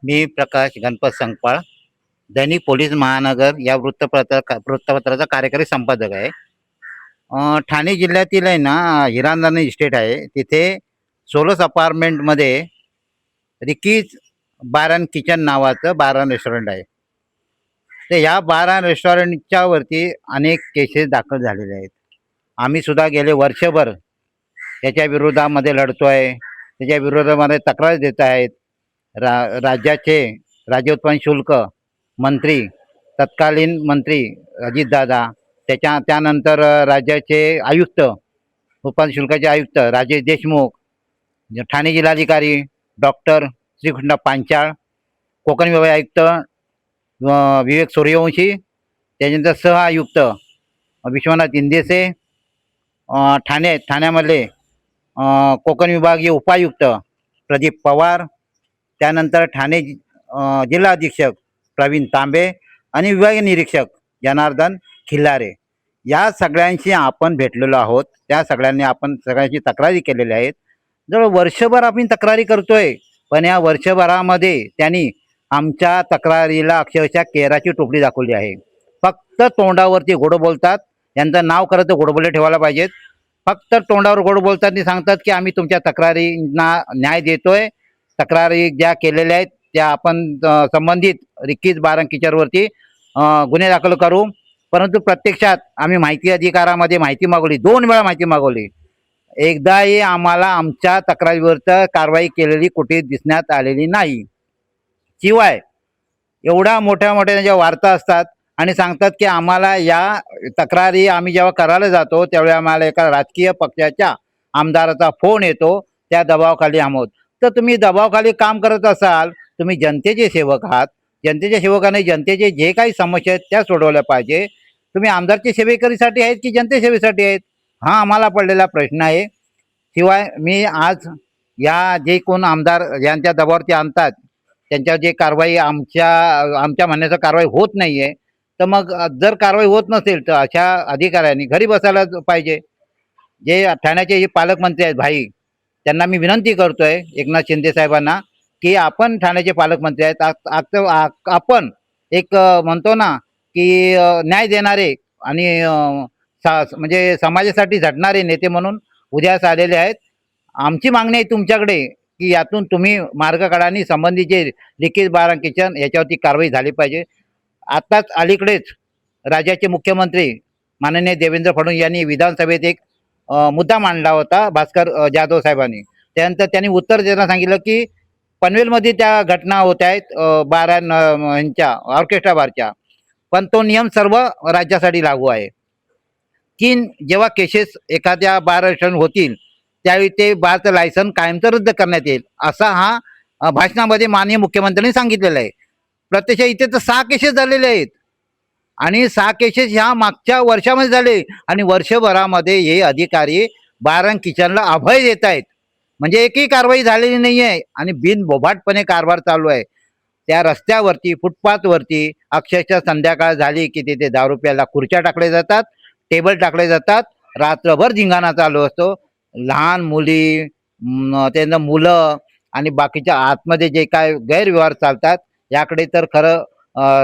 मी प्रकाश गणपत संकपाळ, दैनिक police महानगर या वृत्तपत्राचा कार्यकारी संपादक आहे. ठाणे जिल्ह्यातील आहे ना, हिरांदानी इस्टेट आहे. तिथे सोलस अपार्टमेंटमध्ये रिकीज बार अँड किचन नावाचं बार अँड रेस्टॉरंट आहे. तर या बार अँड रेस्टॉरंटच्या वरती अनेक केसेस दाखल झालेले आहेत. आम्ही सुद्धा गेले वर्षभर त्याच्या विरोधामध्ये लढतोय, त्याच्या विरोधामध्ये तक्रार देत आहेत. राज्याचे राज्य उत्पन्न शुल्क मंत्री, तत्कालीन मंत्री अजितदादा, त्यानंतर राज्याचे आयुक्त, उत्पन्न शुल्काचे आयुक्त राजेश देशमुख, ठाणे जिल्हाधिकारी डॉक्टर श्रीकृष्ण पांचाळ, कोकण विभाग आयुक्त विवेक सूर्यवंशी, त्याच्यानंतर सह आयुक्त विश्वनाथ इंदेसे, ठाण्यामधले कोकण विभागीय उपायुक्त प्रदीप पवार, त्यानंतर ठाणे जिल्हा अधीक्षक प्रवीण तांबे आणि विभागीय निरीक्षक जनार्दन खिल्लारे, या सगळ्यांशी आपण भेटलेलो आहोत. त्या सगळ्यांनी आपण सगळ्यांची तक्रारी केलेल्या आहेत. जवळ वर्षभर आपण तक्रारी करतोय, पण या वर्षभरामध्ये त्यांनी आमच्या तक्रारीला अक्षरशः केराची टोपली दाखवली आहे. फक्त तोंडावरती गोड बोलतात. यांचं नाव खरं तर गोडबोले ठेवायला पाहिजेत. फक्त तोंडावर गोड बोलतात आणि सांगतात की आम्ही तुमच्या तक्रारींना न्याय देतोय. तक्रारी ज्या केलेल्या आहेत त्या आपण संबंधित रिकीज बार अँड किचनवरती गुन्हे दाखल करू. परंतु प्रत्यक्षात आम्ही माहिती अधिकारामध्ये माहिती मागवली, 2 वेळा माहिती मागवली. एकदाही आम्हाला आमच्या तक्रारीवर कारवाई केलेली कुठे दिसण्यात आलेली नाही. शिवाय एवढ्या मोठ्या ज्या वार्ता असतात आणि सांगतात की आम्हाला या तक्रारी आम्ही जेव्हा करायला जातो त्यावेळी आम्हाला एका राजकीय पक्षाच्या आमदाराचा फोन येतो, त्या दबावाखाली आहोत. तर तुम्ही दबावाखाली काम करत असाल, तुम्ही जनतेचे सेवक आहात. जनतेच्या सेवकाने जनतेचे जे काही समस्या आहेत त्या सोडवल्या पाहिजे. तुम्ही आमदारच्या सेवेकरीसाठी आहेत की जनतेसेवेसाठी आहेत, हा आम्हाला पडलेला प्रश्न आहे. शिवाय मी आज या जे कोण आमदार यांच्या दबावावरती आणतात त्यांच्या जे कारवाई आमच्या म्हणण्याचं कारवाई होत नाही आहे, तर मग जर कारवाई होत नसेल तर अशा अधिकाऱ्यांनी घरी बसायला पाहिजे. जे ठाण्याचे जे पालकमंत्री आहेत भाई, त्यांना मी विनंती करतोय एकनाथ शिंदे साहेबांना की आपण ठाण्याचे पालकमंत्री आहेत, आपण एक म्हणतो ना की न्याय देणारे आणि म्हणजे समाजासाठी झटणारे नेते म्हणून उद्यास आलेले आहेत. आमची मागणी आहे तुमच्याकडे की यातून तुम्ही मार्ग काढा आणि संबंधीचे लिकेज बार अँड किचन याच्यावरती कारवाई झाली पाहिजे. आताच अलीकडेच राज्याचे मुख्यमंत्री माननीय देवेंद्र फडणवीस यांनी विधानसभेत एक मुद्दा मांडला होता भास्कर जाधव साहेबांनी. त्यानंतर त्यांनी उत्तर देताना सांगितलं की पनवेलमध्ये त्या घटना होत आहेत बार यांच्या ऑर्केस्ट्रा बारच्या, पण तो नियम सर्व राज्यासाठी लागू आहे की जेव्हा केसेस एखाद्या बार रेस्टॉरंट होतील त्यावेळी ते बारचं लायसन कायमचं रद्द करण्यात येईल, असा हा भाषणामध्ये माननीय मुख्यमंत्र्यांनी सांगितलेलं आहे. प्रत्यक्ष इथे तर 6 केसेस झालेले आहेत आणि 6 केसेस ह्या मागच्या वर्षामध्ये झाले आणि वर्षभरामध्ये हे अधिकारी बार अँड किचनला अभय देत आहेत. म्हणजे एकही कारवाई झालेली नाही आहे आणि बिनबोभाटपणे कारभार चालू आहे. त्या रस्त्यावरती फुटपाथवरती अक्षरशः संध्याकाळ झाली की तिथे दारू प्यायला खुर्च्या टाकल्या जातात, टेबल टाकले जातात, रात्रभर धिंगाणा चालू असतो. लहान मुली, त्यांना मुलं आणि बाकीच्या आतमध्ये जे काय गैरव्यवहार चालतात याकडे तर खरं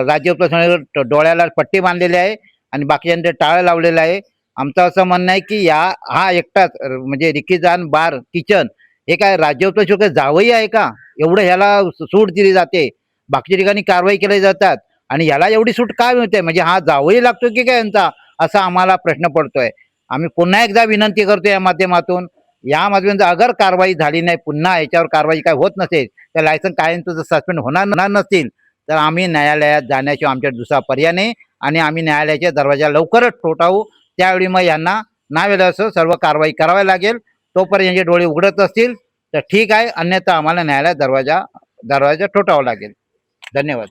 राज्य प्रशासनाने डोळ्याला पट्टी बांधलेली आहे आणि बाकीच्यांचे टाळं लावलेलं आहे. आमचं असं म्हणणं आहे की हा एकटाच म्हणजे रिकीजान बार किचन हे काय राज्य शुल्क जावंही आहे का? एवढं ह्याला सूट दिली जाते, बाकीच्या ठिकाणी कारवाई केली जातात आणि ह्याला एवढी सूट काय मिळते? म्हणजे हा जावंही लागतो की काय यांचा, असा आम्हाला प्रश्न पडतोय. आम्ही पुन्हा एकदा विनंती करतो या माध्यमातून अगर कारवाई झाली नाही, पुन्हा याच्यावर कारवाई काय होत नसेल, तर लायसन कायम तुझं सस्पेंड होणार नसतील तर आम्ही न्यायालयात जाण्याशिवाय आमच्या दुसरा पर्याय नाही आणि आम्ही न्यायालयाच्या दरवाजा लवकरच ठोठावू. त्यावेळी मग यांना नाविलाजास्तव सर्व कारवाई करावी लागेल. तोपर्यंत यांचे डोळे उघडत असतील तर ठीक आहे, अन्यथा आम्हाला न्यायालयात दरवाजा ठोठावा लागेल. धन्यवाद.